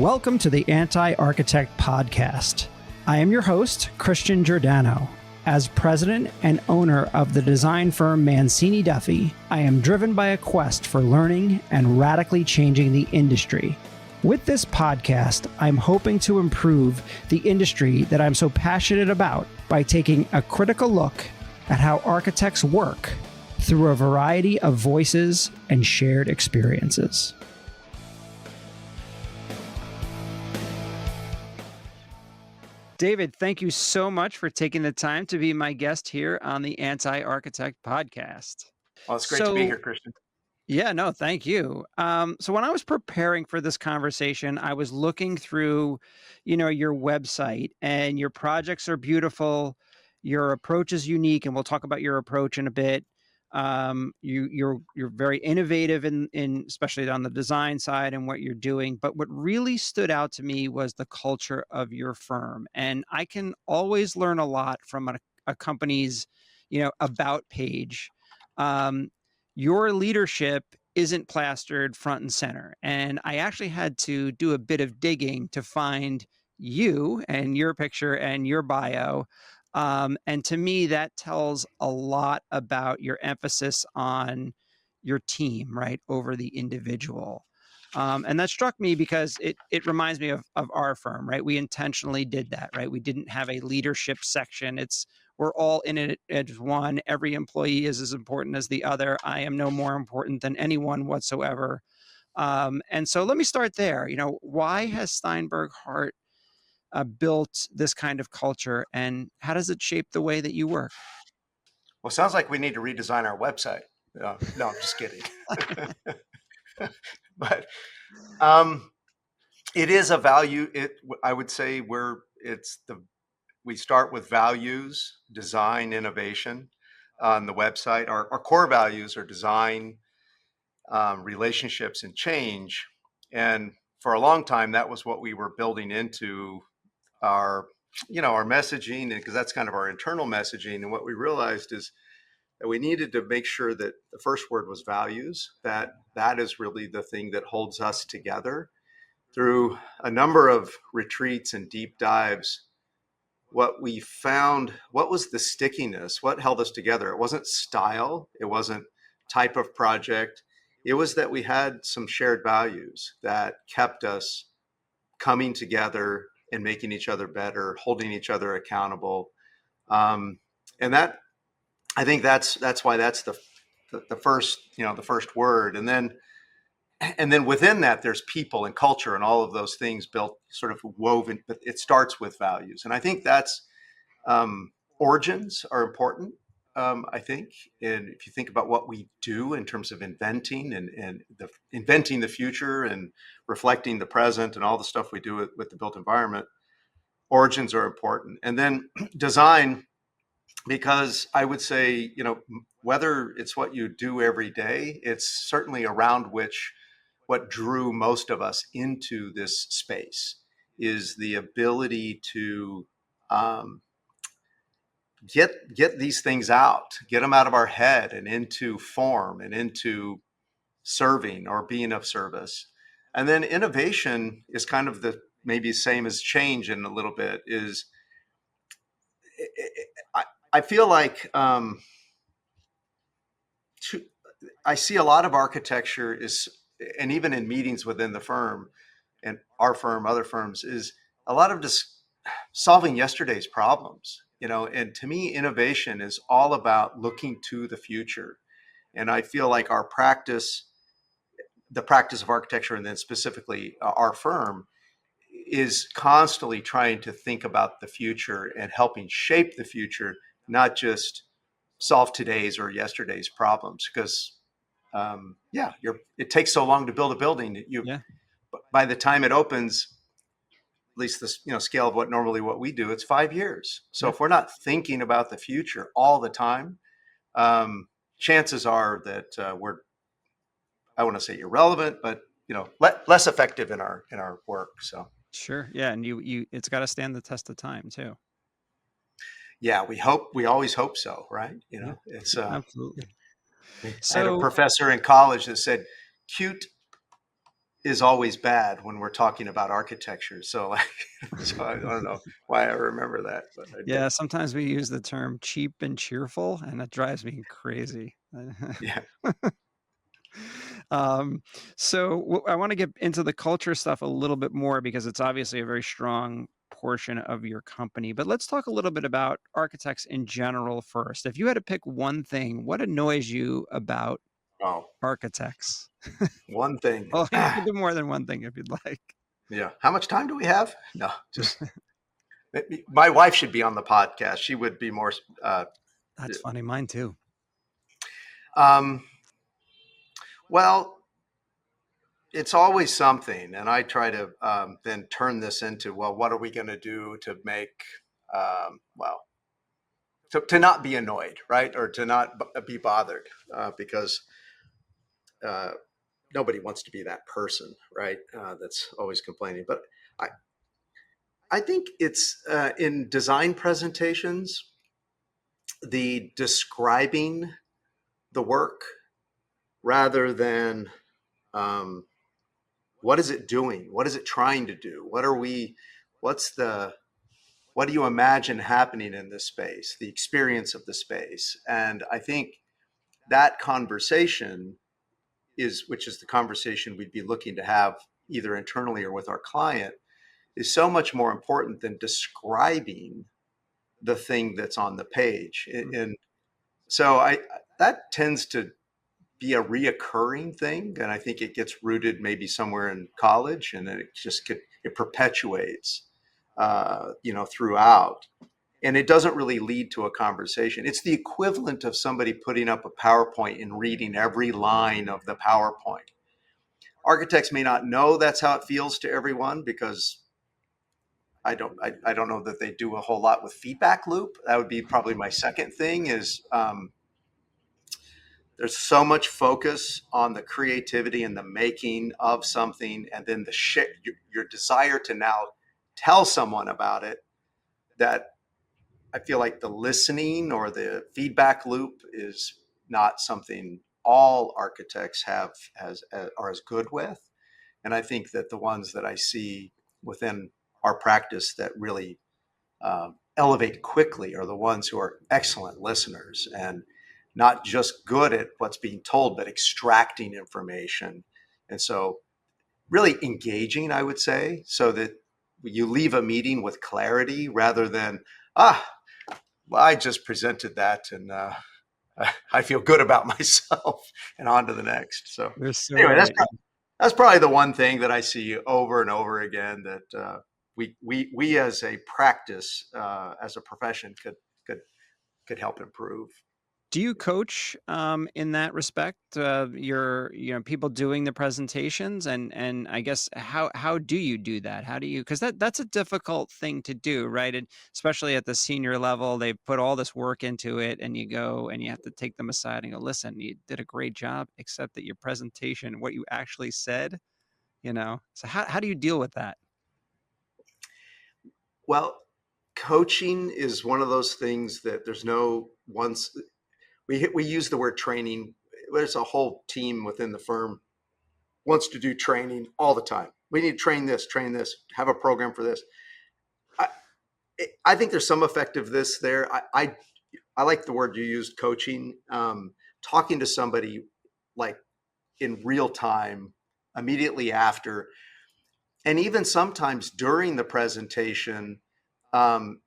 Welcome to the Anti-Architect Podcast. I am your host, Christian Giordano. As president and owner of the design firm Mancini Duffy, I am driven by a quest for learning and radically changing the industry. With this podcast, I'm hoping to improve the industry that I'm so passionate about by taking a critical look at how architects work through a variety of voices and shared experiences. David, thank you so much for taking the time to be my guest here on the Anti-Architect Podcast. Well, it's great to be here, Christian. Yeah, no, thank you. So when I was preparing for this conversation, I was looking through, your website, and your projects are beautiful. Your approach is unique, and we'll talk about your approach in a bit. You're very innovative in especially on the design side and what you're doing. But what really stood out to me was the culture of your firm. And I can always learn a lot from a company's, about page. Your leadership isn't plastered front and center. And I actually had to do a bit of digging to find you and your picture and your bio. And to me, that tells a lot about your emphasis on your team, right, over the individual. And that struck me because it reminds me of our firm, right? We intentionally did that, right? We didn't have a leadership section. We're all in it as one. Every employee is as important as the other. I am no more important than anyone whatsoever. And so let me start there. Why has Steinberg Hart built this kind of culture, and how does it shape the way that you work? Well, it sounds like we need to redesign our website. No, I'm just kidding. But it is a value. I would say we start with values, design, innovation on the website. Our core values are design, relationships, and change. And for a long time, that was what we were building into our messaging, because that's kind of our internal messaging. And what we realized is that we needed to make sure that the first word was values, that is really the thing that holds us together. Through a number of retreats and deep dives, what we found, what was the stickiness, what held us together? It wasn't style, it wasn't type of project. It was that we had some shared values that kept us coming together and making each other better, holding each other accountable. And that, I think that's why that's the first, the first word. And then within that, there's people and culture and all of those things built, sort of woven, but it starts with values. And I think that's, origins are important. I think, and if you think about what we do in terms of inventing and inventing the future and reflecting the present and all the stuff we do with the built environment, origins are important. And then design, because I would say, whether it's what you do every day, it's certainly around what drew most of us into this space is the ability to get these things out, get them out of our head and into form and into serving or being of service. And then innovation is kind of the maybe same as change in a little bit. Is I feel like I see a lot of architecture is, and even in meetings within the firm and our firm, other firms, is a lot of just solving yesterday's problems. And to me, innovation is all about looking to the future. And I feel like the practice of architecture, and then specifically our firm, is constantly trying to think about the future and helping shape the future, not just solve today's or yesterday's problems. Because, it takes so long to build a building. By the time it opens, at least the scale of what we do, it's 5 years. So if we're not thinking about the future all the time, chances are that we're, I want to say irrelevant, but less effective in our work. So sure, yeah, and you it's got to stand the test of time too. Yeah, we always hope so, right? It's absolutely. I had a professor in college that said, cute is always bad when we're talking about architecture. So like, so I don't know why I remember that, but I did. Yeah, sometimes we use the term cheap and cheerful, and it drives me crazy. Yeah. Um, so I want to get into the culture stuff a little bit more because it's obviously a very strong portion of your company. But let's talk a little bit about architects in general first. If you had to pick one thing, what annoys you about Oh, architects? one thing. Well, you can do more than one thing if you'd like. Yeah. How much time do we have? No, just my wife should be on the podcast. She would be more. That's funny. Mine too. Um, well, it's always something, and I try to then turn this into, well, what are we going to do to make, well, to not be annoyed, right, or to not be bothered, because uh, nobody wants to be that person, right? That's always complaining. But I, I think it's in design presentations, the describing the work rather than um, what is it doing? What is it trying to do? What's the, what do you imagine happening in this space, the experience of the space? And I think that conversation which is the conversation we'd be looking to have either internally or with our client, is so much more important than describing the thing that's on the page. And so that tends to be a reoccurring thing, and I think it gets rooted maybe somewhere in college, and then it perpetuates, throughout, and it doesn't really lead to a conversation. It's the equivalent of somebody putting up a PowerPoint and reading every line of the PowerPoint. Architects may not know that's how it feels to everyone, because I don't know that they do a whole lot with feedback loop. That would be probably my second thing is there's so much focus on the creativity and the making of something, and then your desire to now tell someone about it, that I feel like the listening or the feedback loop is not something all architects are as good with. And I think that the ones that I see within our practice that really elevate quickly are the ones who are excellent listeners and not just good at what's being told, but extracting information. And so really engaging, I would say, so that you leave a meeting with clarity rather than, well, I just presented that and I feel good about myself and on to the next. So You're so anyway, right. that's probably the one thing that I see over and over again, that we as a practice, as a profession, could help improve. Do you coach in that respect? People doing the presentations, and I guess how do you do that? How do you, because that's a difficult thing to do, right? And especially at the senior level, they put all this work into it, and you go and you have to take them aside and go, listen, you did a great job, except that your presentation, what you actually said, So how do you deal with that? Well, coaching is one of those things that there's no once we use the word training. There's a whole team within the firm wants to do training all the time. We need to train this, have a program for this. I, I think there's some effectiveness there. I like the word you used, coaching. Talking to somebody like in real time, immediately after, and even sometimes during the presentation, um,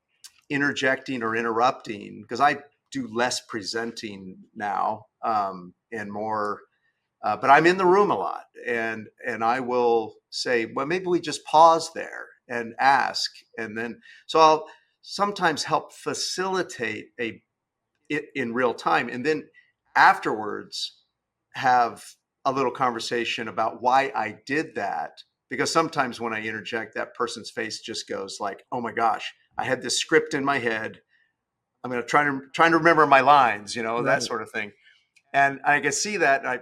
interjecting or interrupting, because I do less presenting now, and more, but I'm in the room a lot, and I will say, well, maybe we just pause there and ask, and then so I'll sometimes help facilitate it in real time, and then afterwards have a little conversation about why I did that. Because sometimes when I interject, that person's face just goes like, "Oh my gosh, I had this script in my head. I'm going to trying to remember my lines, that Right. sort of thing." And I can see that, and I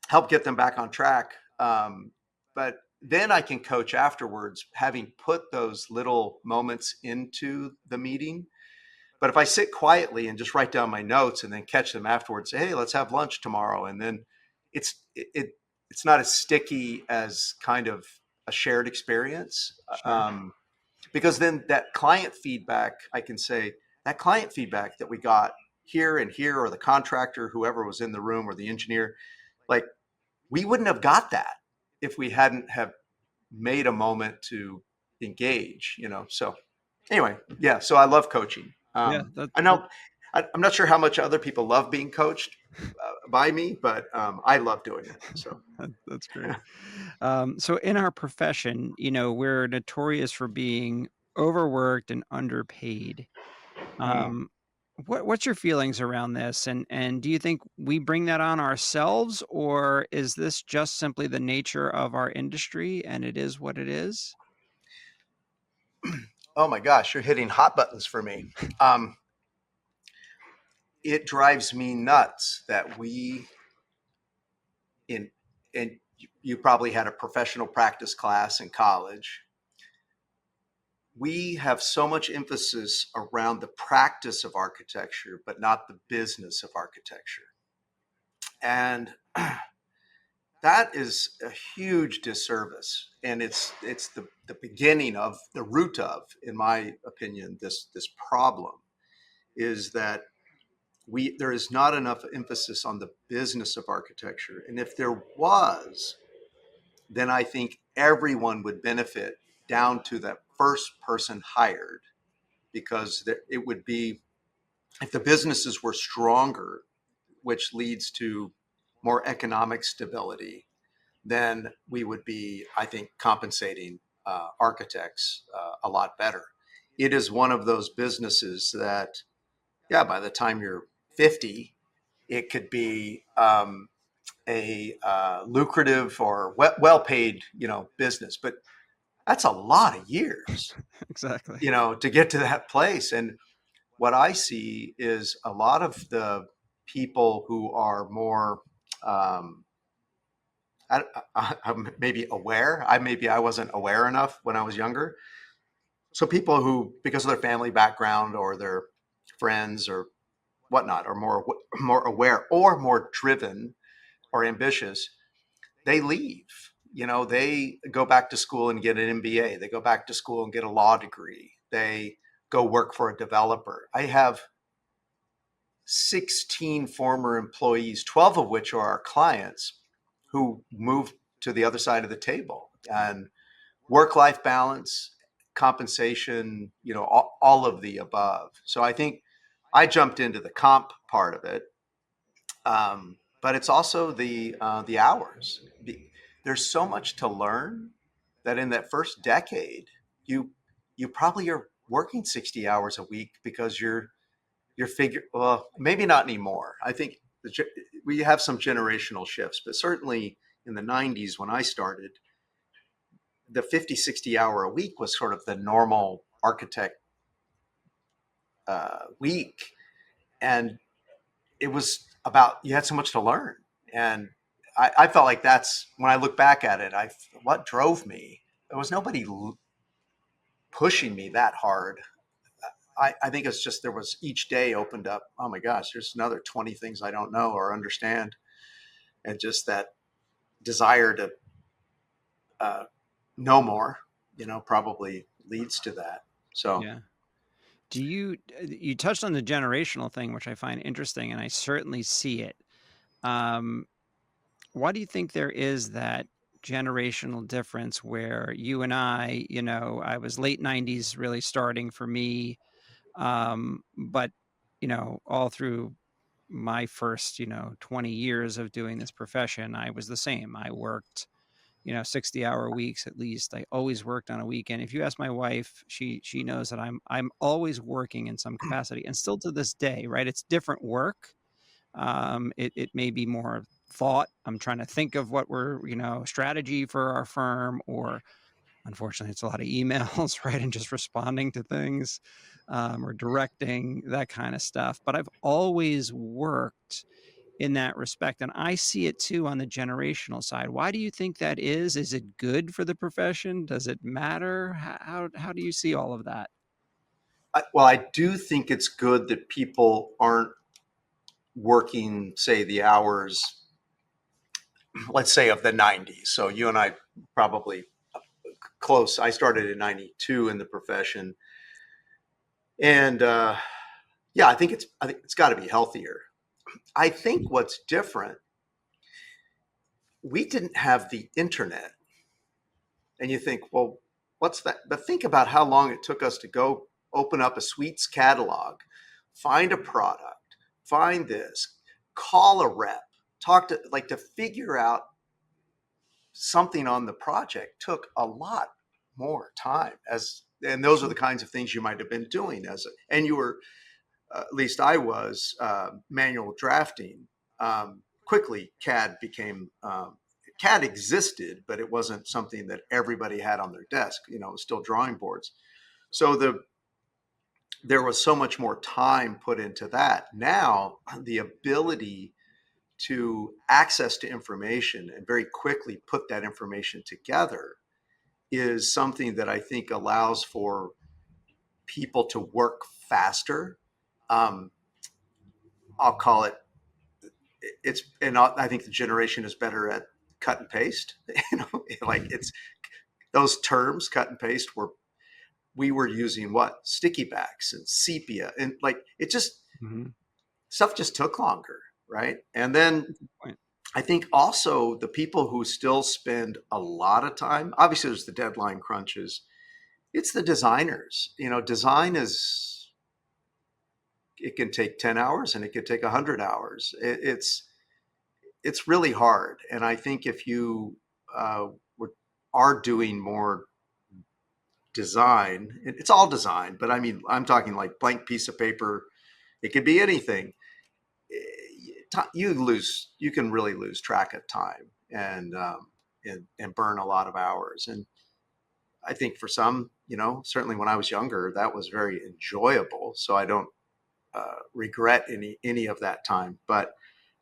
help get them back on track. But then I can coach afterwards, having put those little moments into the meeting. But if I sit quietly and just write down my notes and then catch them afterwards, say, "Hey, let's have lunch tomorrow," and then it's it it's not as sticky as kind of a shared experience. Sure. Um, because then that client feedback, I can say that client feedback that we got here and here, or the contractor, whoever was in the room, or the engineer, like we wouldn't have got that if we hadn't have made a moment to engage, So anyway, yeah. So I love coaching. Yeah, I that know I'm not sure how much other people love being coached by me, but I love doing it. So that's great. So in our profession, we're notorious for being overworked and underpaid. mm. Um, what's your feelings around this? And do you think we bring that on ourselves, or is this just simply the nature of our industry and it is what it is? Oh my gosh, you're hitting hot buttons for me. Um, it drives me nuts that we in and you probably had a professional practice class in college. We have so much emphasis around the practice of architecture, but not the business of architecture. And that is a huge disservice. And it's the beginning of the root of, in my opinion, this problem is that there is not enough emphasis on the business of architecture. And if there was, then I think everyone would benefit down to that first person hired, because it would be, if the businesses were stronger, which leads to more economic stability, then we would be, I think, compensating architects a lot better. It is one of those businesses that, yeah, by the time you're 50, it could be a lucrative or well-paid, business, but that's a lot of years, Exactly. to get to that place. And what I see is a lot of the people who are more, um, I'm maybe aware. Maybe I wasn't aware enough when I was younger. So people who, because of their family background or their friends or whatnot, are more aware or more driven or ambitious, they leave. They go back to school and get an MBA. They go back to school and get a law degree. They go work for a developer. I have 16 former employees, 12 of which are our clients, who moved to the other side of the table. And work-life balance, compensation, all of the above. So I think I jumped into the comp part of it, but it's also the hours. There's so much to learn that in that first decade, you you probably are working 60 hours a week, because you're figure well, maybe not anymore. I think we have some generational shifts, but certainly in the 90s when I started, the 50-60 hour a week was sort of the normal architect week. And it was about, you had so much to learn. And I felt like that's, when I look back at it, what drove me, there was nobody pushing me that hard. I think it's just, there was, each day opened up, oh my gosh, there's another 20 things I don't know or understand. And just that desire to uh, know more, probably leads to that. So Yeah. You touched on the generational thing, which I find interesting, and I certainly see it. Um, why do you think there is that generational difference where you and I was late 90s really starting for me, but all through my first 20 years of doing this profession, I was the same. I worked 60-hour weeks at least. I always worked on a weekend. If you ask my wife, she knows that I'm always working in some capacity, and still to this day, right? It's different work. It may be more thought. I'm trying to think of what we're, strategy for our firm, or unfortunately, it's a lot of emails, right? And just responding to things, or directing, that kind of stuff. But I've always worked in that respect. And I see it too on the generational side. Why do you think that is? Is it good for the profession? Does it matter? How do you see all of that? well, I do think it's good that people aren't working, say, the hours let's say of the 90s. So you and I probably close. I started in 92 in the profession. And yeah, I think it's got to be healthier. I think what's different, we didn't have the internet. And you think, well, what's that? But think about how long it took us to go open up a Sweets catalog, find a product, find this, call a rep, talk to, like, to figure out something on the project took a lot more time. And those are the kinds of things you might have been doing and you were, at least I was, manual drafting. Quickly, CAD existed, but it wasn't something that everybody had on their desk. It was still drawing boards. So there was so much more time put into that. Now, the ability to access to information and very quickly put that information together is something that I think allows for people to work faster. I'll call it, I think the generation is better at cut and paste. Like, it's those terms, cut and paste, we were using sticky backs and sepia, and like it just stuff just took longer, right? And then I think also the people who still spend a lot of time, obviously there's the deadline crunches, it's the designers. Design it can take 10 hours and it can take 100 hours. It's really hard. And I think if you are doing more design, it's all design, but I mean, I'm talking like blank piece of paper. It could be anything. You can really lose track of time and burn a lot of hours. And I think for some, certainly when I was younger, that was very enjoyable. So I don't regret any of that time. But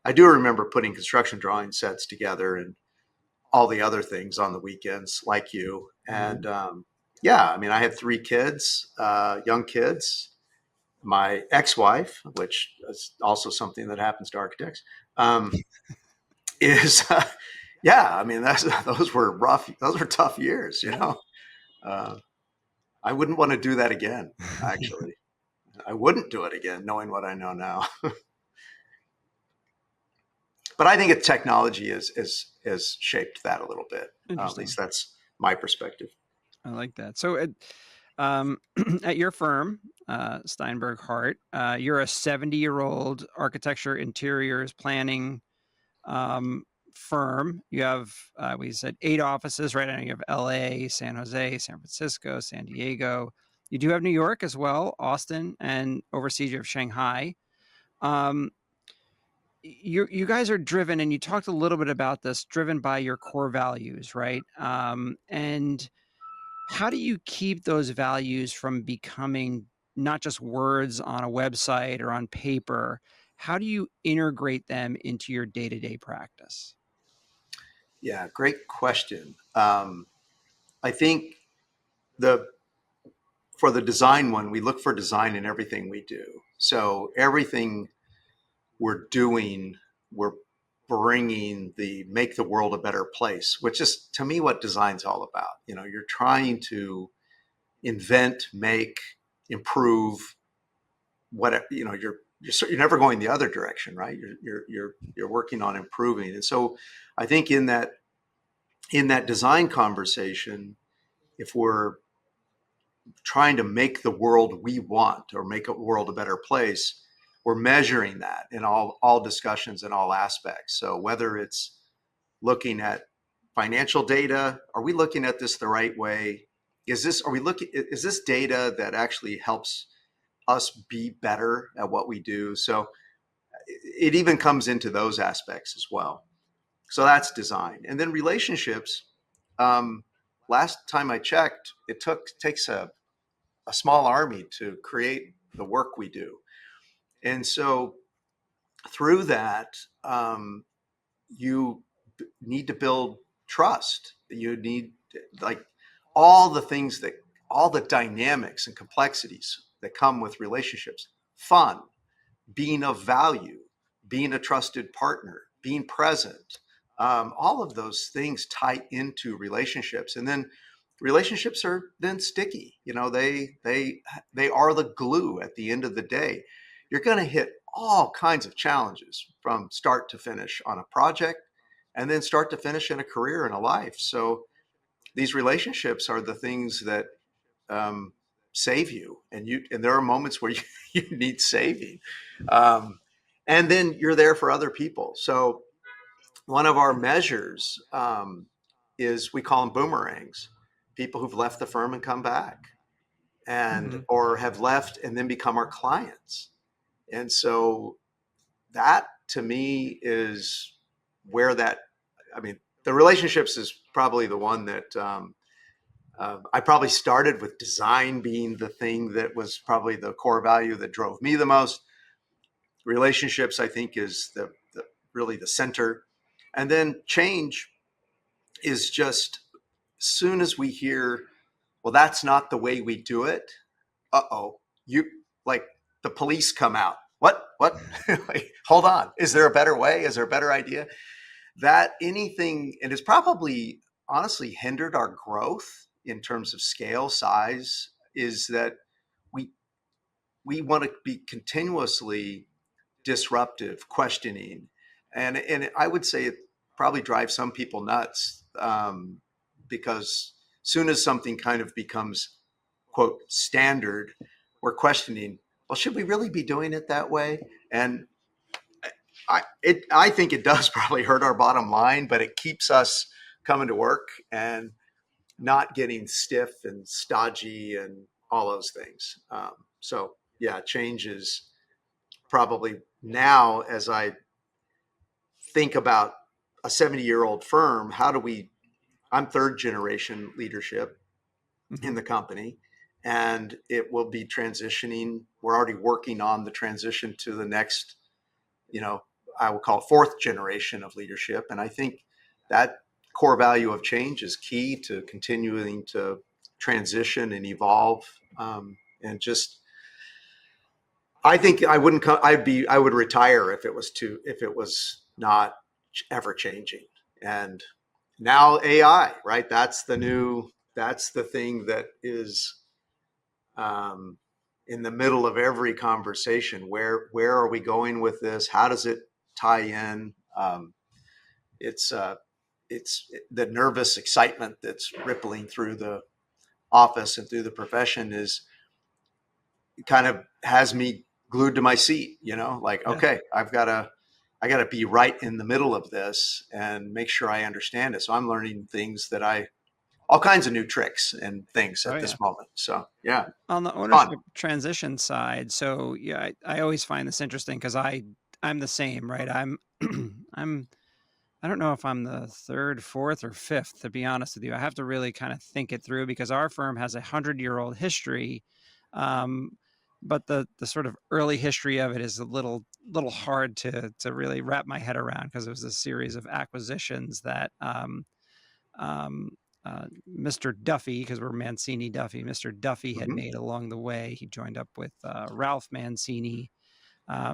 I do remember putting construction drawing sets together and all the other things on the weekends, like you. And yeah, I mean, I had 3 kids, young kids. My ex-wife, which is also something that happens to architects, is yeah. I mean, those were rough. Those were tough years. I wouldn't want to do that again. Actually, I wouldn't do it again, knowing what I know now. But I think technology has shaped that a little bit. At least that's my perspective. I like that. So at your firm, Steinberg Hart, you're a 70-year-old architecture, interiors, planning firm. You have, we said 8 offices, right? I know you have LA, San Jose, San Francisco, San Diego. You do have New York as well, Austin, and overseas you have Shanghai. You guys are driven, and you talked a little bit about this, driven by your core values, right? And how do you keep those values from becoming not just words on a website or on paper? How do you integrate them into your day-to-day practice? Yeah, great question. I think for the design one, we look for design in everything we do. So everything we're doing, we're bringing make the world a better place, which is, to me, what design's all about. You're trying to invent, make, improve, whatever. You're never going the other direction, right? You're working on improving. And so I think in that design conversation, if we're trying to make the world we want or make a world a better place, we're measuring that in all discussions in all aspects. So whether it's looking at financial data, are we looking at this the right way? Is this data that actually helps us be better at what we do? So it even comes into those aspects as well. So that's design. And then relationships. Last time I checked, it takes a small army to create the work we do. And so through that, you need to build trust. You need, like, all the dynamics and complexities that come with relationships: fun, being of value, being a trusted partner, being present, All of those things tie into relationships, and then relationships are then sticky. They are the glue at the end of the day. You're going to hit all kinds of challenges from start to finish on a project, and then start to finish in a career and a life. So these relationships are the things that um, save you, and there are moments where you need saving, um, and then you're there for other people. So one of our measures is, we call them boomerangs, people who've left the firm and come back, and Mhm. or have left and then become our clients. And so that, to me, is where that, I mean, the relationships is probably the one that I probably started with design being the thing that was probably the core value that drove me the most. Relationships, I think, is the really the center. And then change is just, soon as we hear, well, that's not the way we do it. Uh-oh, you, like, the police come out. What? Like, hold on. Is there a better way? Is there a better idea? That anything, and it's probably honestly hindered our growth in terms of scale, size, is that we we want to be continuously disruptive, questioning, and I would say it probably drives some people nuts, because soon as something kind of becomes, quote, standard, we're questioning. Well, should we really be doing it that way? And I think it does probably hurt our bottom line, but it keeps us coming to work and not getting stiff and stodgy and all those things. So yeah, change is probably, now as I think about a 70-year-old firm, how do we, I'm third generation leadership in Mhm. the company, and it will be transitioning. We're already working on the transition to the next, you know, I will call it fourth generation of leadership. And I think that core value of change is key to continuing to transition and evolve. And just, I think I wouldn't come, I would retire if it was not ever changing. And now AI, right? That's the thing that is, um, in the middle of every conversation. Where are we going with this? How does it tie in? It's it's the nervous excitement that's rippling through the office and through the profession is kind of has me glued to my seat. Like, Yeah. okay, I got to be right in the middle of this and make sure I understand it. So I'm learning things that I all kinds of new tricks and things Oh, at yeah. this moment. So yeah, On the fun. ownership transition side, so, yeah, I always find this interesting because I'm the same, right? I'm I don't know if I'm the 3rd, 4th, or 5th, to be honest with you. I have to really kinda think it through because our firm has a 100-year-old history, um, but the sort of early history of it is a little hard to really wrap my head around because it was a series of acquisitions that, um, Mr. Duffy, because we're Mancini Duffy, Mr. Duffy had Hmm. made along the way. He joined up with Ralph Mancini.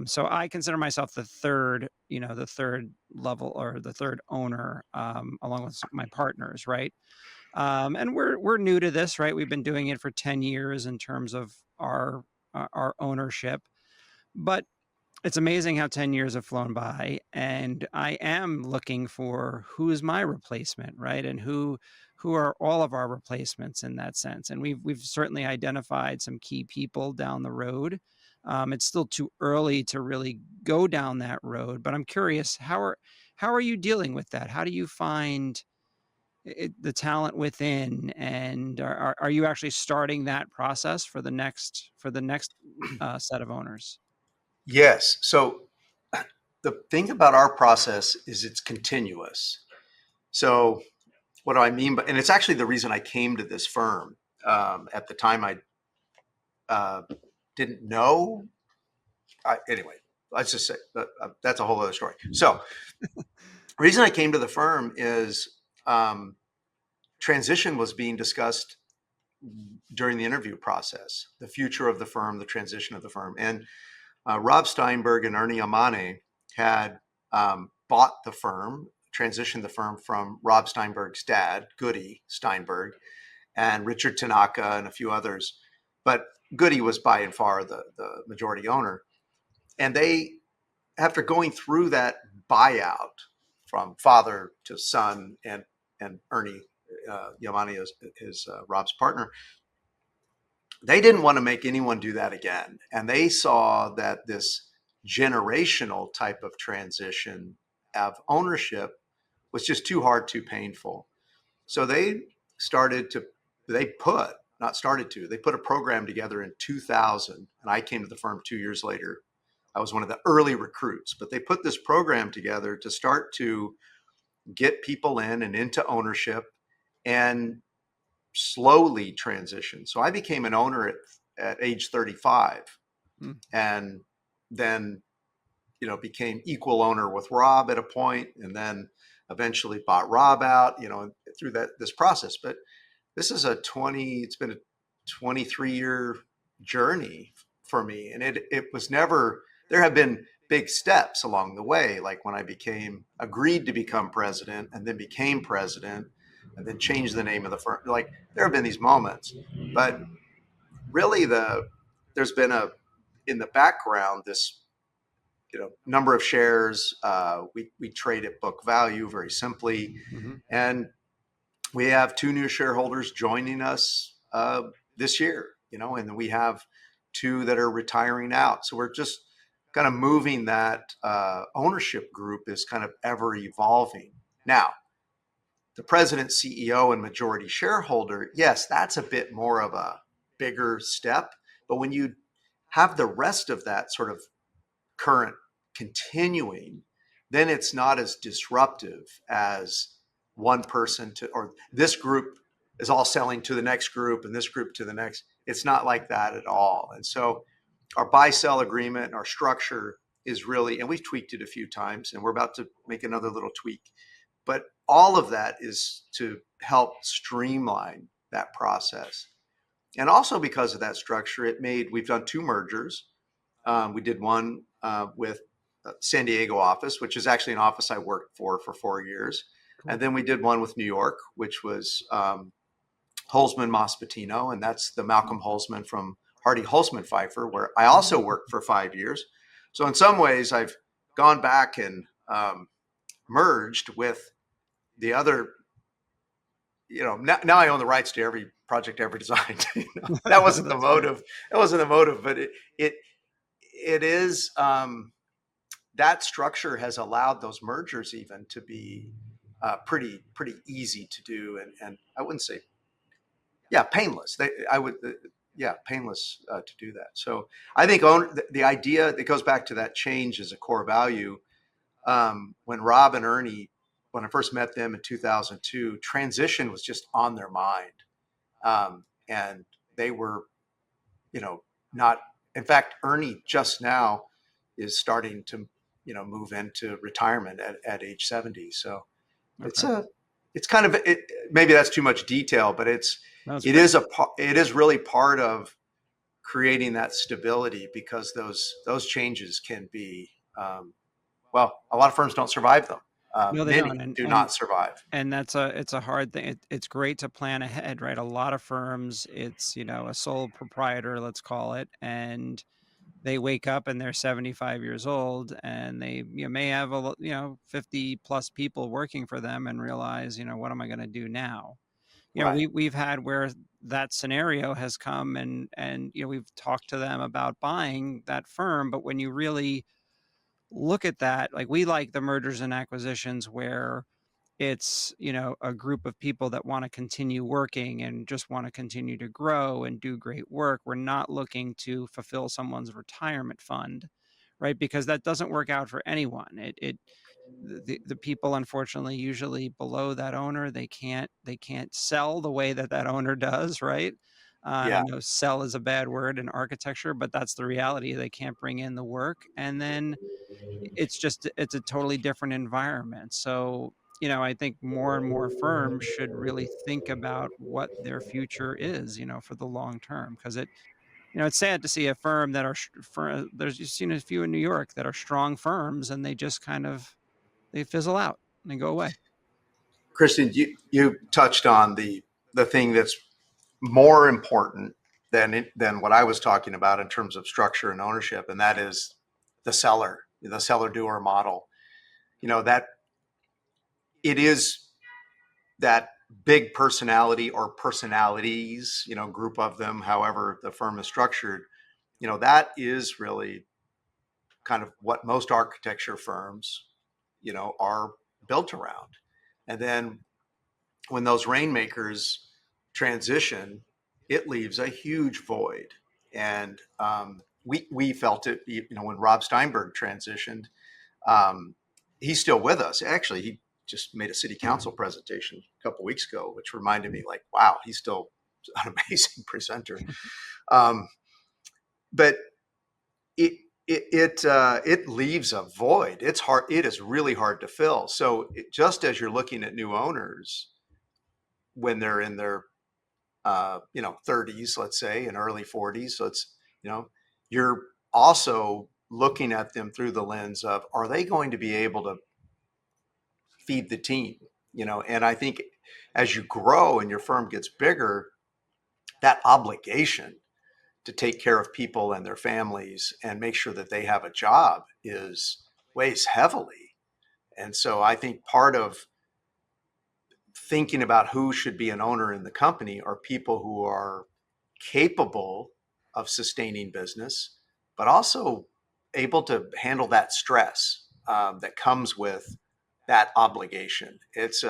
So I consider myself the third level or the third owner, along with my partners, right? And we're new to this, right? We've been doing it for 10 years in terms of our ownership, but it's amazing how 10 years have flown by, and I am looking for who's my replacement, right? And who are all of our replacements in that sense. And we've certainly identified some key people down the road. It's still too early to really go down that road, but I'm curious, how are you dealing with that? How do you find the talent within, and are you actually starting that process for the next set of owners? Yes. So the thing about our process is it's continuous. So what do I mean by, and it's actually the reason I came to this firm. At the time, I uh, didn't know. Anyway, let's just say that's a whole other story. So the reason I came to the firm is, um, transition was being discussed during the interview process, the future of the firm, the transition of the firm. And Rob Steinberg and Ernie Amane had bought the firm transitioned the firm from Rob Steinberg's dad, Goody Steinberg, and Richard Tanaka and a few others. But Goody was by and far the majority owner. And they, after going through that buyout from father to son, and Ernie Yamani is Rob's partner, they didn't want to make anyone do that again. And they saw that this generational type of transition of ownership was just too hard, too painful. So they started to, they put, not started to, they put a program together in 2000. And I came to the firm 2 years later. I was one of the early recruits, but they put this program together to start to get people in and into ownership and slowly transition. So I became an owner at age 35, Hmm. and then, became equal owner with Rob at a point, and then eventually bought Rob out, through this process. But it's been a 23-year journey for me. And it was never, there have been big steps along the way, like when I agreed to become president, and then became president, and then changed the name of the firm. Like, there have been these moments, but really there's been in the background, this, number of shares. We trade at book value very simply. Hmm. And we have two new shareholders joining us this year, and then we have two that are retiring out. So we're just kind of moving that ownership group is kind of ever evolving. Now, the president, CEO, and majority shareholder, yes, that's a bit more of a bigger step. But when you have the rest of that sort of current continuing, then it's not as disruptive as one person or this group is all selling to the next group and this group to the next. It's not like that at all. And so our buy sell agreement and our structure is really, and we've tweaked it a few times, and we're about to make another little tweak. But all of that is to help streamline that process. And also because of that structure, we've done two mergers. We did one with San Diego office, which is actually an office I worked for 4 years. Cool. And then we did one with New York, which was Holzman Mospatino, and that's the Malcolm Holzman from Hardy Holzman Pfeiffer, where I also worked for 5 years. So in some ways, I've gone back and merged with the other. Now I own the rights to every project ever designed. That wasn't the That's great. motive. That wasn't the motive, but it is. That structure has allowed those mergers even to be pretty easy to do, and I wouldn't say, painless. Painless to do that. So I think the idea that goes back to that change as a core value. When Rob and Ernie, when I first met them in 2002, transition was just on their mind, and they were, not. In fact, Ernie just now is starting to, move into retirement at age 70. So it's Okay. it's kind of maybe that's too much detail, but it That's great. is it is really part of creating that stability, because those changes can be, a lot of firms don't survive them. No, they Many don't. And do not survive. it's a hard thing. It's great to plan ahead, right? A lot of firms, it's, a sole proprietor, let's call it, and they wake up and they're 75 years old, and they, may have 50 plus people working for them, and realize, what am I going to do now? Right. We've had where that scenario has come, and we've talked to them about buying that firm, but when you really look at that, like, we like the mergers and acquisitions where it's, a group of people that want to continue working and just want to continue to grow and do great work. We're not looking to fulfill someone's retirement fund, right? Because that doesn't work out for anyone. The people, unfortunately, usually below that owner, they can't sell the way that owner does, right? And I Yeah. know sell is a bad word in architecture, but that's the reality. They can't bring in the work, and then it's a totally different environment. So, I think more and more firms should really think about what their future is, for the long term. Because it's sad to see a firm that there's, you've seen a few in New York that are strong firms, and they just kind of, they fizzle out. and go away. Kristen, you touched on the thing that's more important than what I was talking about in terms of structure and ownership, and that is the seller-doer model. That it is that big personality or personalities, group of them, however the firm is structured. That is really kind of what most architecture firms, are built around. And then when those rainmakers transition, it leaves a huge void. And we felt it, when Rob Steinberg transitioned. He's still with us. Actually, he just made a city council presentation a couple of weeks ago, which reminded me, like, wow, he's still an amazing presenter. Um, but it leaves a void. It's hard. It is really hard to fill. So just as you're looking at new owners when they're in their 30s, let's say, and early 40s, so it's you're also looking at them through the lens of, are they going to be able to feed the team? And I think as you grow and your firm gets bigger, that obligation to take care of people and their families and make sure that they have a job weighs heavily. And so I think part of thinking about who should be an owner in the company are people who are capable of sustaining business, but also able to handle that stress that comes with that obligation. It's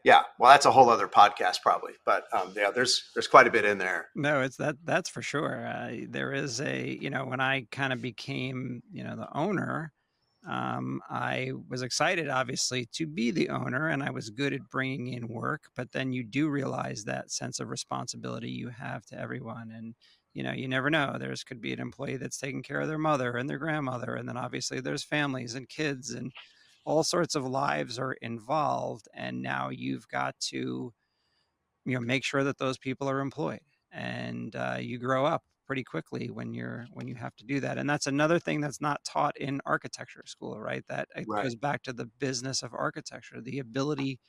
yeah, well, that's a whole other podcast probably, but yeah, there's quite a bit in there. No, it's that's for sure. There is when I kind of became, the owner, I was excited, obviously, to be the owner, and I was good at bringing in work. But then you do realize that sense of responsibility you have to everyone, and you never know. There's could be an employee that's taking care of their mother and their grandmother, and then obviously there's families and kids, and all sorts of lives are involved, and now you've got to make sure that those people are employed, and you grow up pretty quickly when you have to do that. And that's another thing that's not taught in architecture school, right? That it Right. goes back to the business of architecture, the ability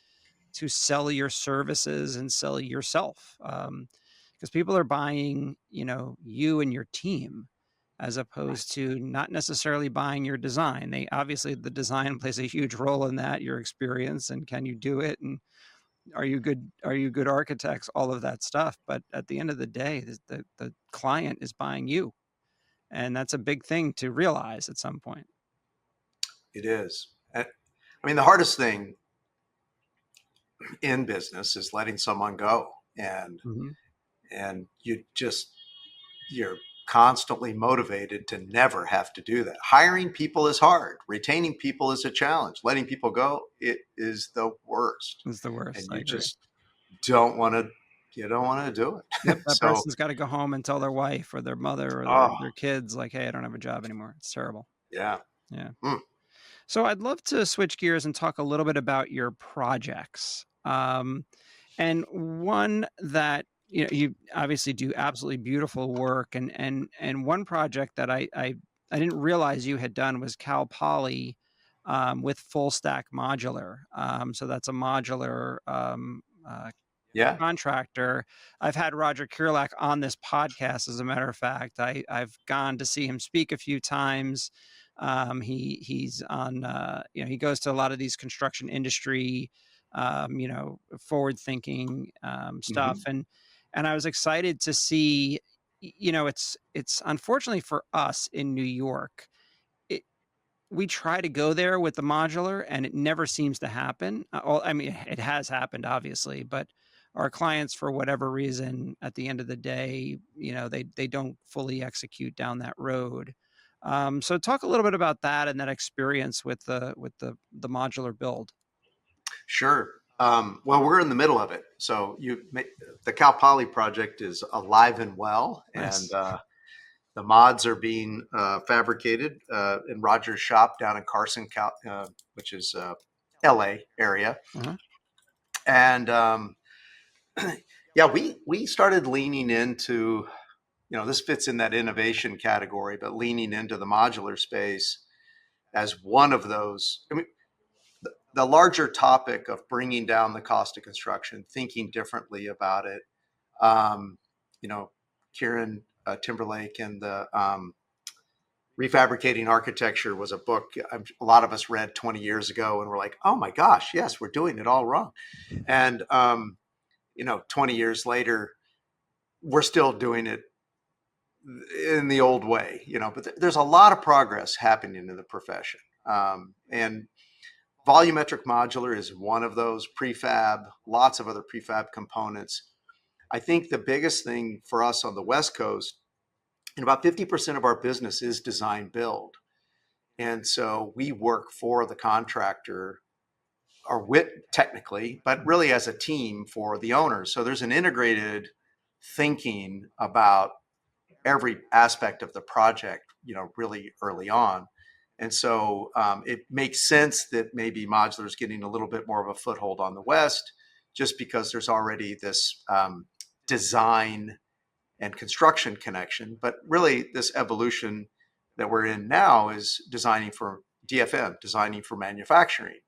to sell your services and sell yourself, because people are buying you and your team, as opposed to not necessarily buying your design. They obviously, the design plays a huge role in that, your experience, and can you do it, and are you good architects, all of that stuff. But at the end of the day, the client is buying you, and that's a big thing to realize at some point. It is. I mean, the hardest thing in business is letting someone go, and Mhm. you're constantly motivated to never have to do that. Hiring people is hard. Retaining people is a challenge. Letting people go, it is the worst. It's the And worst, I you agree. just don't want to, you don't want to do Yep, it. that So, person's gotta go home and tell their wife or their mother or their oh, their kids, like, "Hey, I don't have a job anymore." It's terrible. yeah. Yeah. Mm, So I'd love to switch gears and talk a little bit about your projects. And one that you obviously do absolutely beautiful work, and one project that I didn't realize you had done was Cal Poly, with FullStack Modular. So that's a modular yeah. contractor. I've had Roger Kirilak on this podcast, as a matter of fact. I've gone to see him speak a few times. He's on, he goes to a lot of these construction industry, forward thinking stuff, Hmm. and I was excited to see. It's unfortunately for us in New York, we try to go there with the modular, and it never seems to happen. Well, I mean, it has happened, obviously, but our clients, for whatever reason, at the end of the day, they don't fully execute down that road. So talk a little bit about that and that experience with the modular build. Sure. Well, we're in the middle of it. So the Cal Poly project is alive and well, and Nice. the mods are being fabricated in Roger's shop down in Carson, which is LA area. Uh-huh. And yeah, we started leaning into, this fits in that innovation category, but leaning into the modular space as one of those. I mean, the larger topic of bringing down the cost of construction, thinking differently about it. You know, Kieran Timberlake and the Refabricating Architecture was a book a lot of us read 20 years ago, and we're like, oh my gosh, yes, we're doing it all wrong. And, 20 years later, we're still doing it in the old way, but there's a lot of progress happening in the profession. And volumetric modular is one of those, prefab, lots of other prefab components. I think the biggest thing for us on the West Coast, and about 50% of our business is design build. And so we work for the contractor, or with technically, but really as a team for the owners. So there's an integrated thinking about every aspect of the project, really early on. And so it makes sense that maybe modular is getting a little bit more of a foothold on the West, just because there's already this design and construction connection. But really, this evolution that we're in now is designing for DFM, designing for manufacturing.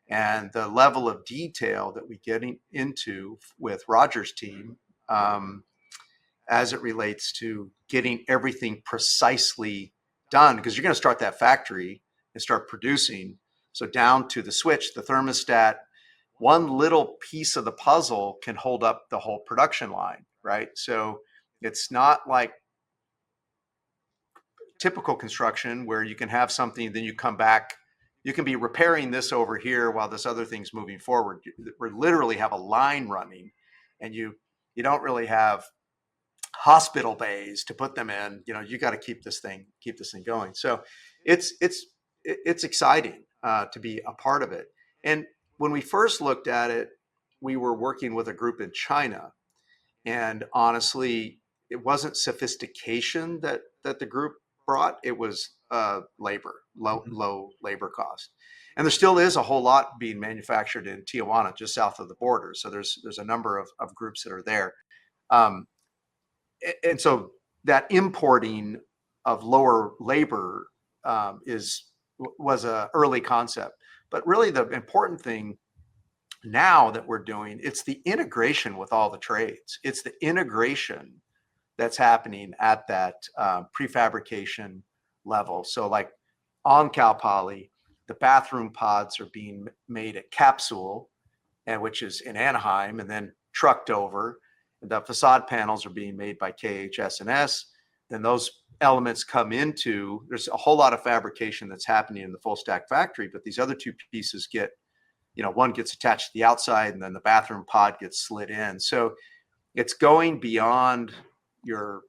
And the level of detail that we get into with Roger's team, as it relates to getting everything precisely done, because you're going to start that factory and start producing. So down to the switch, the thermostat, one little piece of the puzzle can hold up the whole production line, right? So it's not like typical construction where you can have something, then you come back, you can be repairing this over here while this other thing's moving forward. We literally have a line running, and you don't really have hospital bays to put them in. You got to keep this thing going. So it's exciting to be a part of it. And when we first looked at it, we were working with a group in China, and honestly, it wasn't sophistication that the group brought. It was labor, low labor cost. And there still is a whole lot being manufactured in Tijuana, just south of the border. So there's a number of groups that are there. And so that importing of lower labor was a early concept. But really the important thing now that we're doing, it's the integration with all the trades. It's the integration that's happening at that prefabrication level. So like on Cal Poly, the bathroom pods are being made at Capsule, which is in Anaheim, and then trucked over. The facade panels are being made by KHS&S. Then those elements come into, there's a whole lot of fabrication that's happening in the FullStack factory, but these other two pieces get, one gets attached to the outside, and then the bathroom pod gets slid in. So it's going beyond your,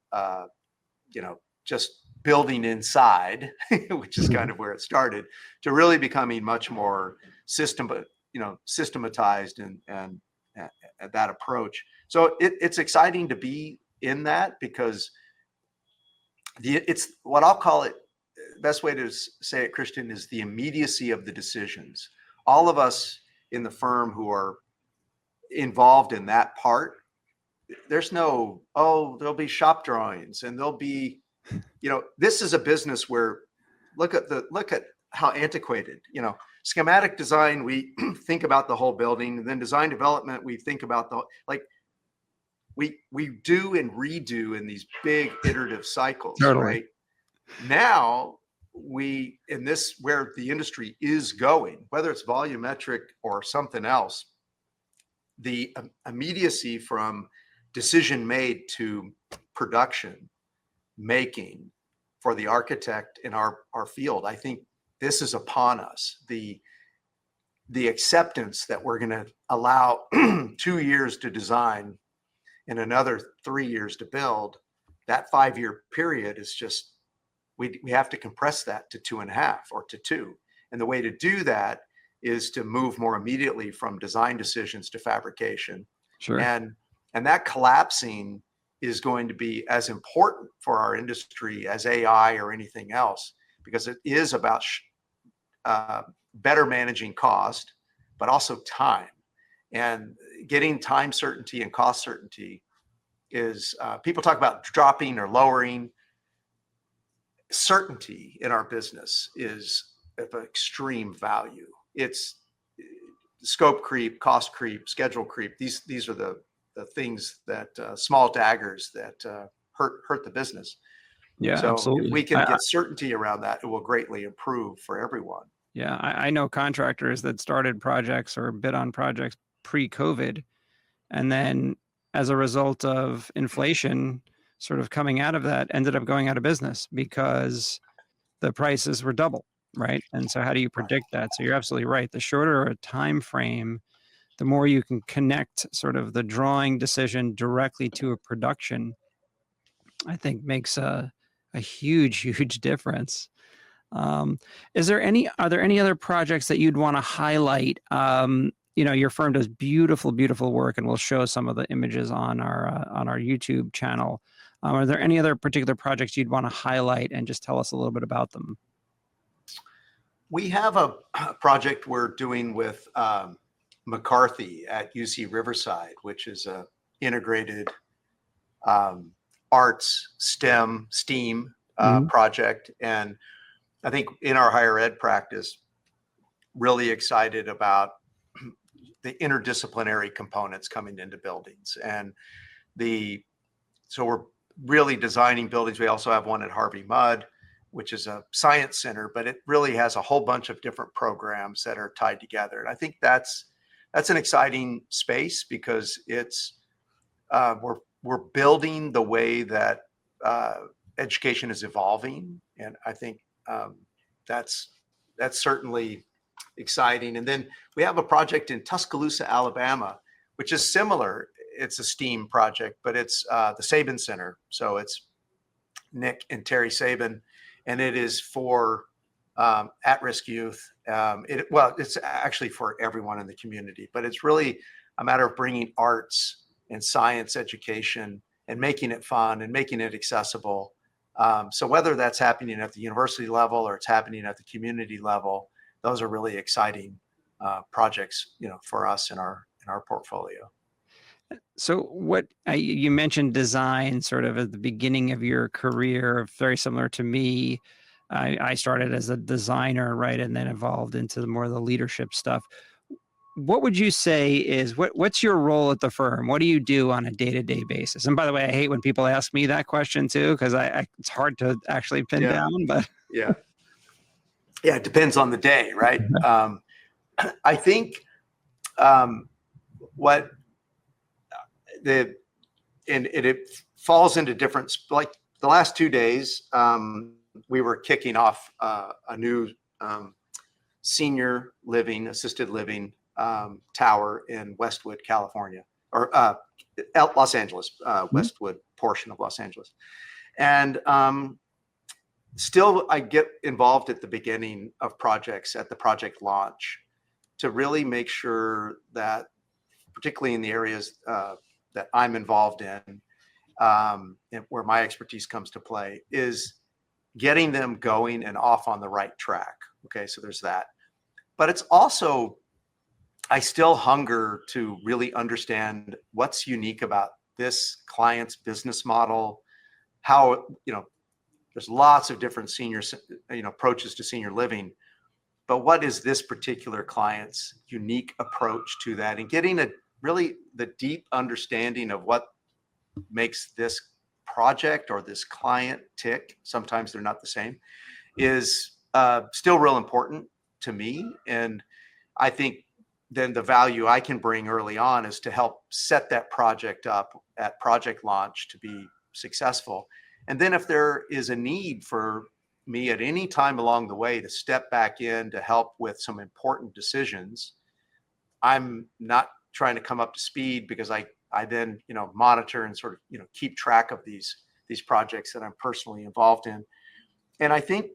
just building inside, which is kind of where it started, to really becoming much more systematized and that approach. So it's exciting to be in that, because it's what I'll call it. Best way to say it, Christian, is the immediacy of the decisions. All of us in the firm who are involved in that part, there's no, there'll be shop drawings, and there'll be, this is a business where look at how antiquated, schematic design, we think about the whole building, and then design development, we think about we do and redo in these big iterative cycles. Totally. Right? Now in this, where the industry is going, whether it's volumetric or something else, the immediacy from decision made to production making for the architect in our field, I think this is upon us. The acceptance that we're going to allow 2 years to design and another 3 years to build, that 5-year period is just, we have to compress that to 2.5 or to 2. And the way to do that is to move more immediately from design decisions to fabrication. Sure. And that collapsing is going to be as important for our industry as AI or anything else, because it is about better managing cost, but also time. And getting time certainty and cost certainty is, people talk about dropping or lowering. Certainty in our business is of extreme value. It's scope creep, cost creep, schedule creep. These are the things that small daggers that hurt the business. Yeah, So if we absolutely. can get certainty around that, it will greatly improve for everyone. Yeah, I know contractors that started projects or bid on projects pre-COVID, and then as a result of inflation sort of coming out of that, ended up going out of business because the prices were double, right? And so how do you Right. predict that? So you're absolutely right. The shorter a time frame, the more you can connect sort of the drawing decision directly to a production, I think makes a huge, huge difference. Um, are there any other projects that you'd want to highlight? Your firm does beautiful, beautiful work, and we'll show some of the images on our YouTube channel. Are there any other particular projects you'd want to highlight and just tell us a little bit about them? We have a project we're doing with McCarthy at UC Riverside, which is a integrated arts, STEAM Mhm. project. And I think in our higher ed practice, really excited about the interdisciplinary components coming into buildings. And so we're really designing buildings. We also have one at Harvey Mudd, which is a science center, but it really has a whole bunch of different programs that are tied together. And I think that's an exciting space because it's we're building the way that education is evolving, and I think that's certainly exciting. And then we have a project in Tuscaloosa, Alabama, which is similar. It's a STEAM project, but it's the Saban Center. So it's Nick and Terry Saban, and it is for at-risk youth. It's actually for everyone in the community, but it's really a matter of bringing arts and science education and making it fun and making it accessible. So whether that's happening at the university level or it's happening at the community level, those are really exciting projects, for us in our portfolio. So what you mentioned design sort of at the beginning of your career, very similar to me. I started as a designer, right, and then evolved into more of the leadership stuff. What would you say is what's your role at the firm? What do you do on a day-to-day basis? And by the way, I hate when people ask me that question too, because it's hard to actually pin Yeah, down, but yeah, yeah. It depends on the day, right? I think what the and it falls into different, like the last 2 days, we were kicking off a new senior living, assisted living tower in Westwood, California, or Los Angeles, Westwood portion of Los Angeles. And still, I get involved at the beginning of projects, at the project launch, to really make sure that, particularly in the areas that I'm involved in, and where my expertise comes to play, is getting them going and off on the right track. Okay, so there's that. But it's also, I still hunger to really understand what's unique about this client's business model, how, there's lots of different senior, approaches to senior living, but what is this particular client's unique approach to that, and getting really the deep understanding of what makes this project or this client tick. Sometimes they're not the same, is still real important to me. And I think then the value I can bring early on is to help set that project up at project launch to be successful. And then if there is a need for me at any time along the way to step back in to help with some important decisions, I'm not trying to come up to speed, because I then, monitor and sort of, keep track of these projects that I'm personally involved in. And I think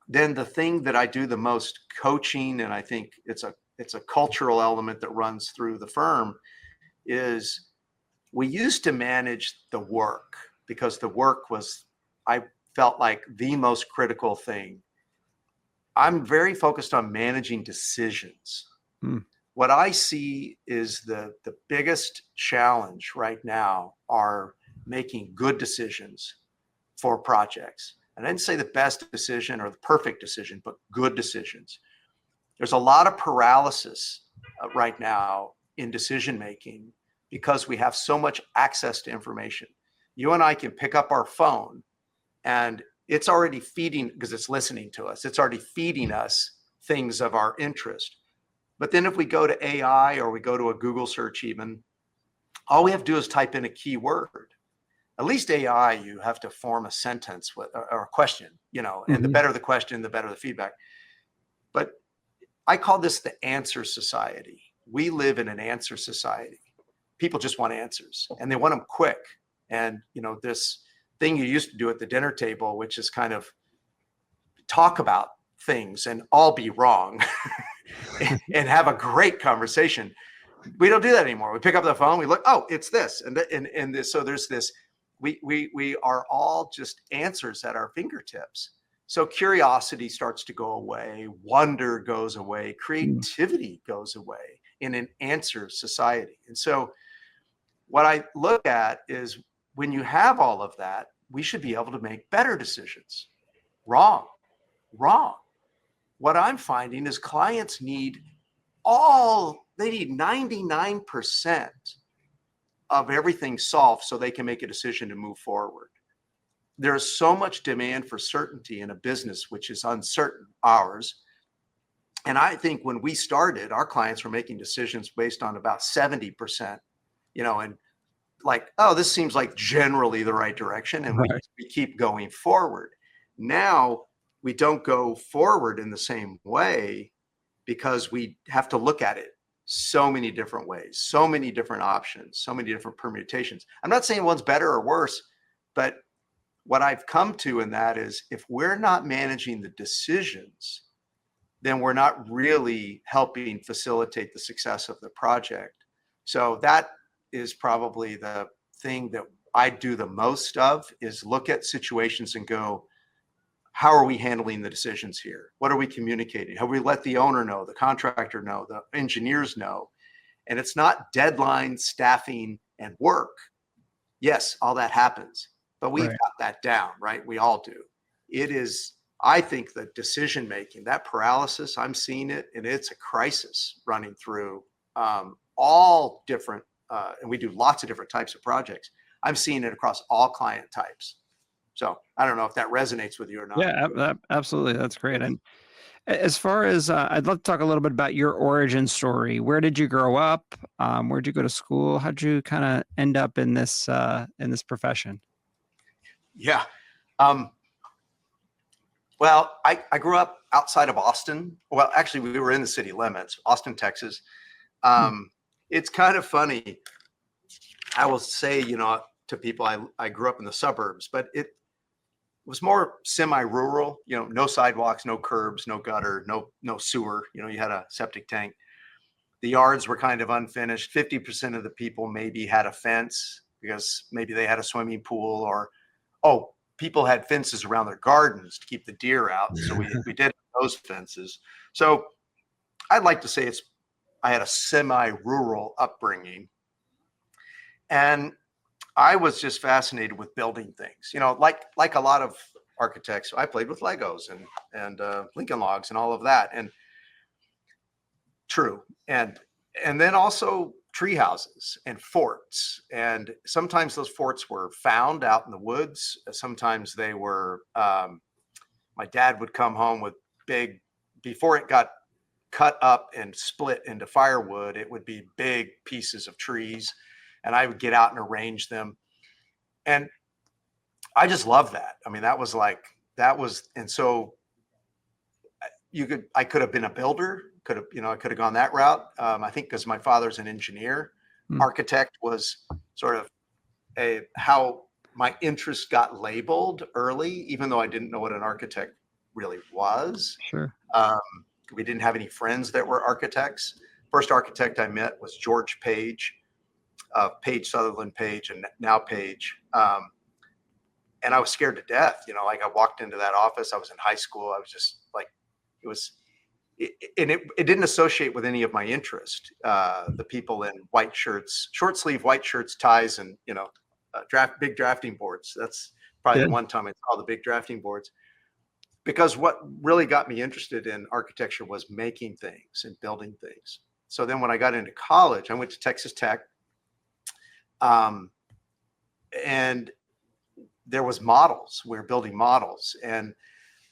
then the thing that I do the most coaching, and I think it's a cultural element that runs through the firm, is we used to manage the work, because the work was, I felt like, the most critical thing. I'm very focused on managing decisions. What I see is the biggest challenge right now are making good decisions for projects. And I didn't say the best decision or the perfect decision, but good decisions. There's a lot of paralysis right now in decision making because we have so much access to information. You and I can pick up our phone and it's already feeding, because it's listening to us, it's already feeding us things of our interest. But then if we go to AI or we go to a Google search even, all we have to do is type in a keyword. At least AI, you have to form a sentence with, or a question, and the Hmm. better the question, the better the feedback. But I call this the answer society. We live in an answer society. People just want answers and they want them quick. And, this thing you used to do at the dinner table, which is kind of talk about things and all be wrong and have a great conversation. We don't do that anymore. We pick up the phone, we look, oh, it's this. And this, so there's this, we are all just answers at our fingertips. So curiosity starts to go away, wonder goes away, creativity goes away in an answer society. And so what I look at is when you have all of that, we should be able to make better decisions. Wrong, wrong. What I'm finding is clients need they need 99% of everything solved so they can make a decision to move forward. There's so much demand for certainty in a business which is uncertain, ours. And I think when we started, our clients were making decisions based on about 70%, and like, oh, this seems like generally the right direction. And Right. we keep going forward. Now we don't go forward in the same way because we have to look at it so many different ways, so many different options, so many different permutations. I'm not saying one's better or worse, but what I've come to in that is if we're not managing the decisions, then we're not really helping facilitate the success of the project. So that is probably the thing that I do the most of, is look at situations and go, how are we handling the decisions here? What are we communicating? Have we let the owner know, the contractor know, the engineers know? And it's not deadline, staffing, and work. Yes, all that happens, but we've Right. got that down, right? We all do. It is, I think, the decision making, that paralysis, I'm seeing it, and it's a crisis running through all different, and we do lots of different types of projects. I'm seeing it across all client types. So I don't know if that resonates with you or not. Yeah, absolutely. That's great. And as far as I'd love to talk a little bit about your origin story. Where did you grow up? Where'd you go to school? How'd you kind of end up in this profession? Yeah. Um, well, I grew up outside of Austin. Well, actually, we were in the city limits, Austin, Texas. Hmm. It's kind of funny. I will say, to people, I grew up in the suburbs, but it was more semi-rural, no sidewalks, no curbs, no gutter, no sewer. You had a septic tank. The yards were kind of unfinished. 50% of the people maybe had a fence because maybe they had a swimming pool, or, oh, people had fences around their gardens to keep the deer out. So we did those fences. So I'd like to say I had a semi-rural upbringing. And I was just fascinated with building things, like a lot of architects. I played with Legos and Lincoln Logs and all of that. And true. And then also tree houses and forts. And sometimes those forts were found out in the woods. Sometimes they were, my dad would come home with before it got cut up and split into firewood, it would be big pieces of trees. And I would get out and arrange them. And I just love that. I mean, and so I could have been a builder, I could have gone that route. I think because my father's an engineer, Hmm. architect was sort of how my interest got labeled early, even though I didn't know what an architect really was. Sure. We didn't have any friends that were architects. First architect I met was George Page, Page Sutherland Page, and now Page. And I was scared to death. Like I walked into that office. I was in high school. I was just like, it didn't associate with any of my interest. The people in white shirts, short sleeve white shirts, ties, and big drafting boards. That's probably Yeah. the one time I saw the big drafting boards. Because what really got me interested in architecture was making things and building things. So then when I got into college, I went to Texas Tech, um, and there was models. We were building models, and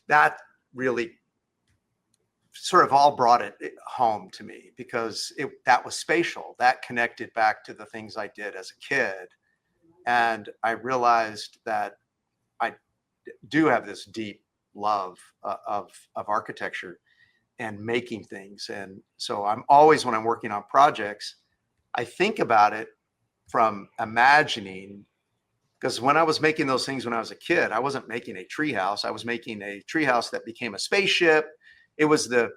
that really sort of all brought it home to me, because that was spatial. That connected back to the things I did as a kid. And I realized that I do have this deep love of architecture and making things. And so I'm always, when I'm working on projects, I think about it from imagining, because when I was making those things when I was a kid, I wasn't making a treehouse. I was making a treehouse that became a spaceship. It was the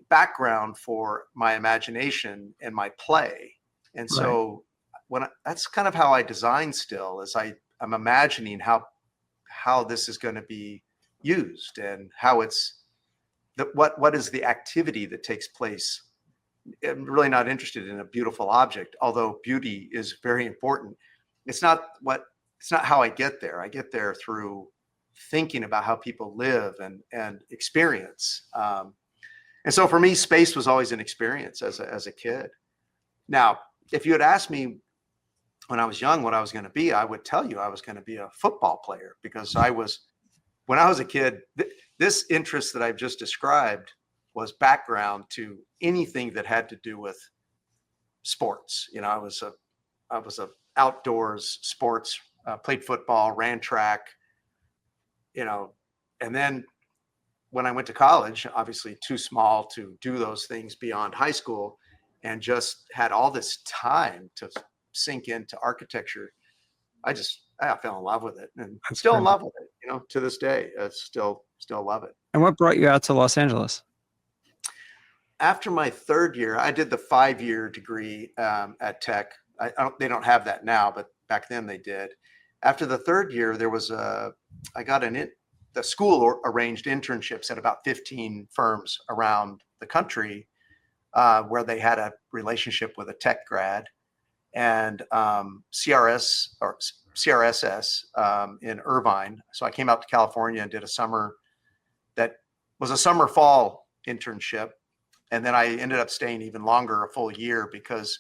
background for my imagination and my play. And Right. so that's kind of how I design still, is I'm imagining how this is going to be used, and how it's what is the activity that takes place. I'm really not interested in a beautiful object, although beauty is very important. It's not how I get there. I get there through thinking about how people live and experience. And so for me, space was always an experience as a kid. Now, if you had asked me when I was young what I was going to be, I would tell you I was going to be a football player, because when I was a kid, this interest that I've just described was background to anything that had to do with sports. I was a outdoors sports, played football, ran track, and then when I went to college, obviously too small to do those things beyond high school, and just had all this time to sink into architecture. I fell in love with it, and That's still in great. love with it, to this day. I still love it. And what brought you out to Los Angeles? After my third year, I did the 5-year degree at Tech. They don't have that now, but back then they did. After the third year, the school arranged internships at about 15 firms around the country, where they had a relationship with a tech grad, and CRSS in Irvine. So I came out to California and did a summer that was a summer fall internship. And then I ended up staying even longer, a full year, because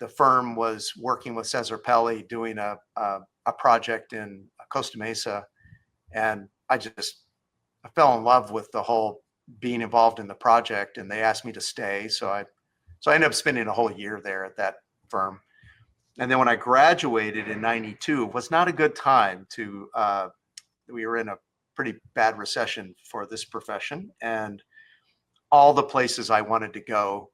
the firm was working with Cesar Pelli doing a project in Costa Mesa. And I fell in love with the whole being involved in the project, and they asked me to stay. So I ended up spending a whole year there at that firm. And then when I graduated in 92, it was not a good time we were in a pretty bad recession for this profession, and all the places I wanted to go.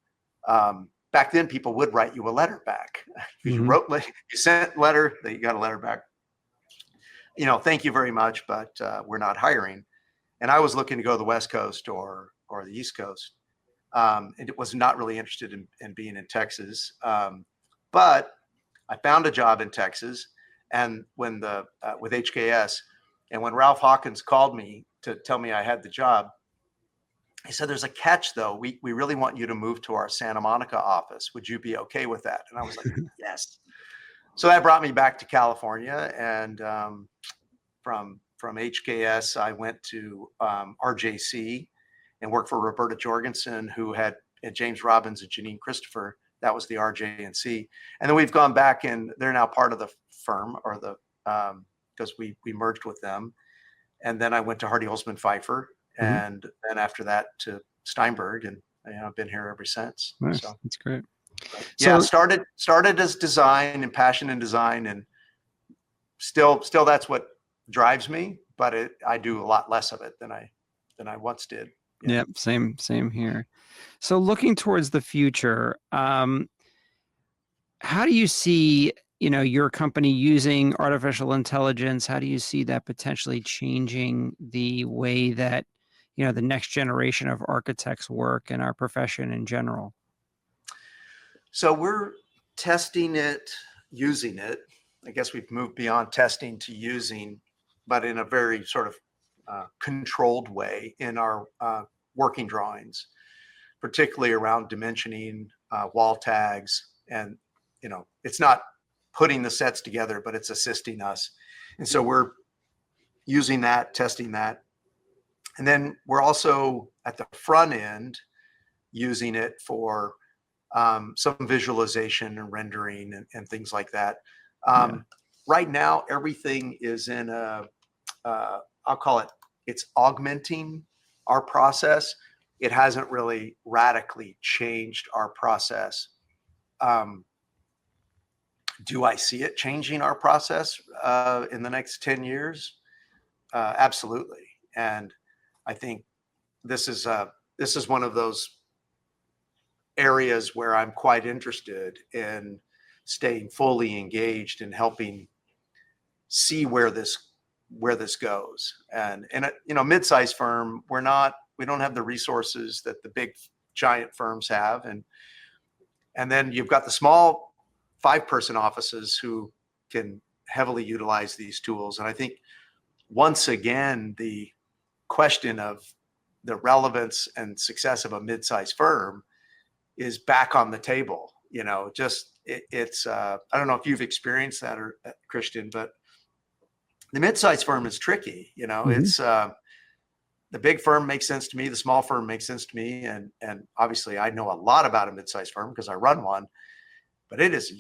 Back then, people would write you a letter back. Mm-hmm. You sent a letter, you got a letter back. Thank you very much, but we're not hiring. And I was looking to go to the West Coast or the East Coast. And it was not really interested in being in Texas. But I found a job in Texas, and with HKS, and when Ralph Hawkins called me to tell me I had the job, he said, "There's a catch, though. We really want you to move to our Santa Monica office. Would you be okay with that?" And I was like, yes. So that brought me back to California, and from HKS, I went to RJC and worked for Roberta Jorgensen, who had James Robbins and Janine Christopher. That was the RJ&C. And then we've gone back, and they're now part of the firm, or because we merged with them. And then I went to Hardy Holzman Pfeiffer, Mm-hmm. and then after that to Steinberg, and I've been here ever since. Nice. So That's great. yeah, So, started as design and passion in design, and still that's what drives me, but I do a lot less of it than I once did. yeah, same here. So looking towards the future, how do you see, your company using artificial intelligence? How do you see that potentially changing the way that, the next generation of architects work and our profession in general? So we're testing it, using it. I guess we've moved beyond testing to using, but in a very sort of controlled way in our working drawings, particularly around dimensioning, wall tags, and it's not putting the sets together, but it's assisting us. And so we're using that, testing that. And then we're also at the front end using it for some visualization and rendering and things like that. Yeah. Right now, everything is in I'll call it, it's augmenting our process. It hasn't really radically changed our process. Do I see it changing our process in the next 10 years? Absolutely. And I think this is one of those areas where I'm quite interested in staying fully engaged and helping see where this goes. And mid-sized firm, we don't have the resources that the big giant firms have, and then you've got the small 5-person offices who can heavily utilize these tools. And I think once again, the question of the relevance and success of a mid-sized firm is back on the table. It's I don't know if you've experienced that, or Christian, but the mid-sized firm is tricky. It's the big firm makes sense to me, the small firm makes sense to me, and obviously I know a lot about a mid-sized firm because I run one, but it is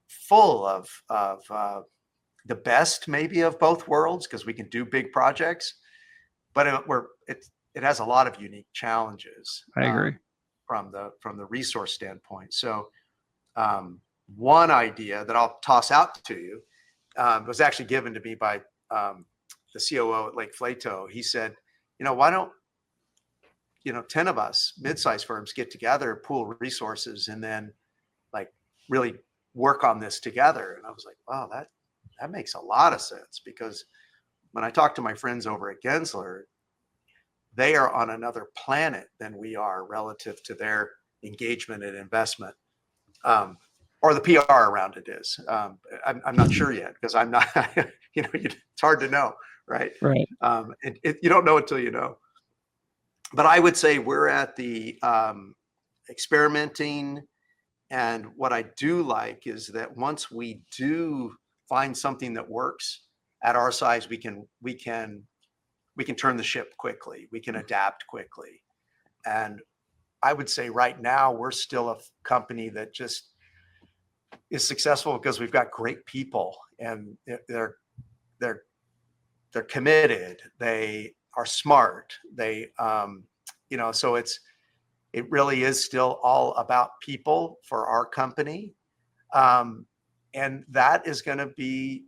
full of the best maybe of both worlds, because we can do big projects, but it has a lot of unique challenges. I agree. From the resource standpoint. So one idea that I'll toss out to you was actually given to me by the COO at Lake Flato. He said, why don't 10 of us mid-sized firms get together, pool resources, and then like really work on this together? And I was like, wow, that makes a lot of sense, because when I talk to my friends over at Gensler, they are on another planet than we are relative to their engagement and investment, or the PR around it is. I'm not sure yet, because I'm not, it's hard to know, right? Right. You don't know until you know. But I would say we're at the experimenting. And what I do like is that once we do find something that works at our size, we can turn the ship quickly. We can adapt quickly. And I would say right now, we're still a company that just is successful because we've got great people, and they're committed. They are smart. So it really is still all about people for our company. And that is going to be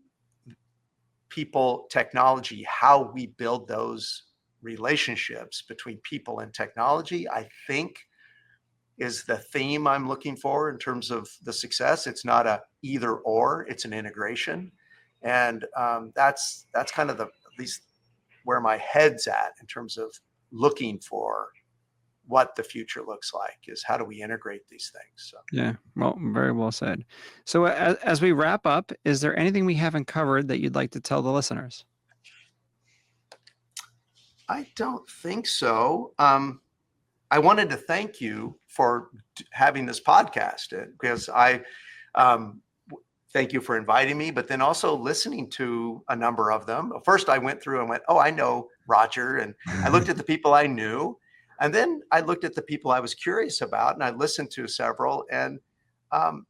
people, technology, how we build those relationships between people and technology, I think, is the theme I'm looking for in terms of the success. It's not a either or, it's an integration. And that's kind of at least where my head's at in terms of looking for what the future looks like, is how do we integrate these things? So. Yeah, well, very well said. So as we wrap up, is there anything we haven't covered that you'd like to tell the listeners? I don't think so. I wanted to thank you for having this podcast, because I thank you for inviting me, but then also listening to a number of them. First, I went through and went, oh, I know Roger. And I looked at the people I knew. And then I looked at the people I was curious about, and I listened to several. And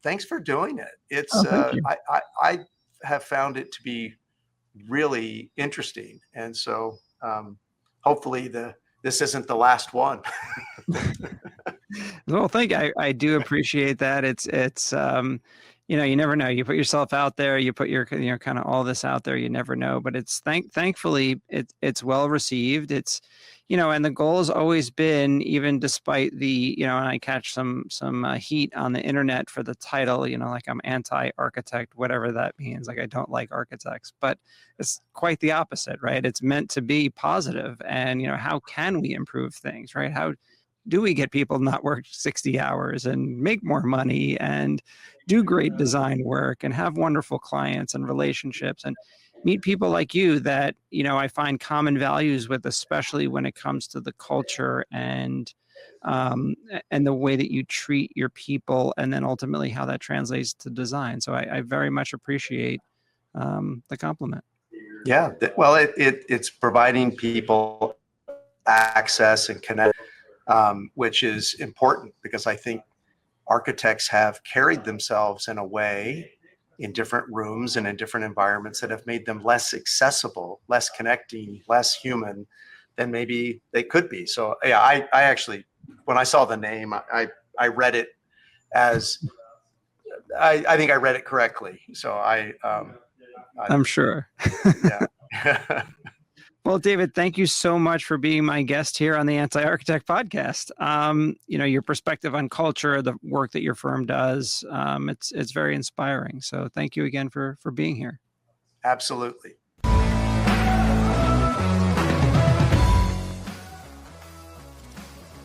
thanks for doing it. It's I have found it to be really interesting, and so hopefully this isn't the last one. Well, I do appreciate that. It's you never know. You put yourself out there, you put your kind of all this out there. You never know, but it's thankfully it's well received. It's and the goal has always been, even despite the and I catch some heat on the internet for the title, like I'm anti-architect, whatever that means. Like I don't like architects, but it's quite the opposite, right? It's meant to be positive, and how can we improve things, right? How do we get people not work 60 hours and make more money and do great design work and have wonderful clients and relationships and meet people like you that, I find common values with, especially when it comes to the culture and the way that you treat your people, and then ultimately how that translates to design. So I very much appreciate the compliment. Yeah, well, it's providing people access and connect, which is important, because I think architects have carried themselves in a way in different rooms and in different environments that have made them less accessible, less connecting, less human than maybe they could be. So yeah, I actually, when I saw the name, I read it as, I think I read it correctly. So I'm sure. yeah. Well, David, thank you so much for being my guest here on the Anti-Architect podcast. Your perspective on culture, the work that your firm does, it's very inspiring. So thank you again for being here. Absolutely.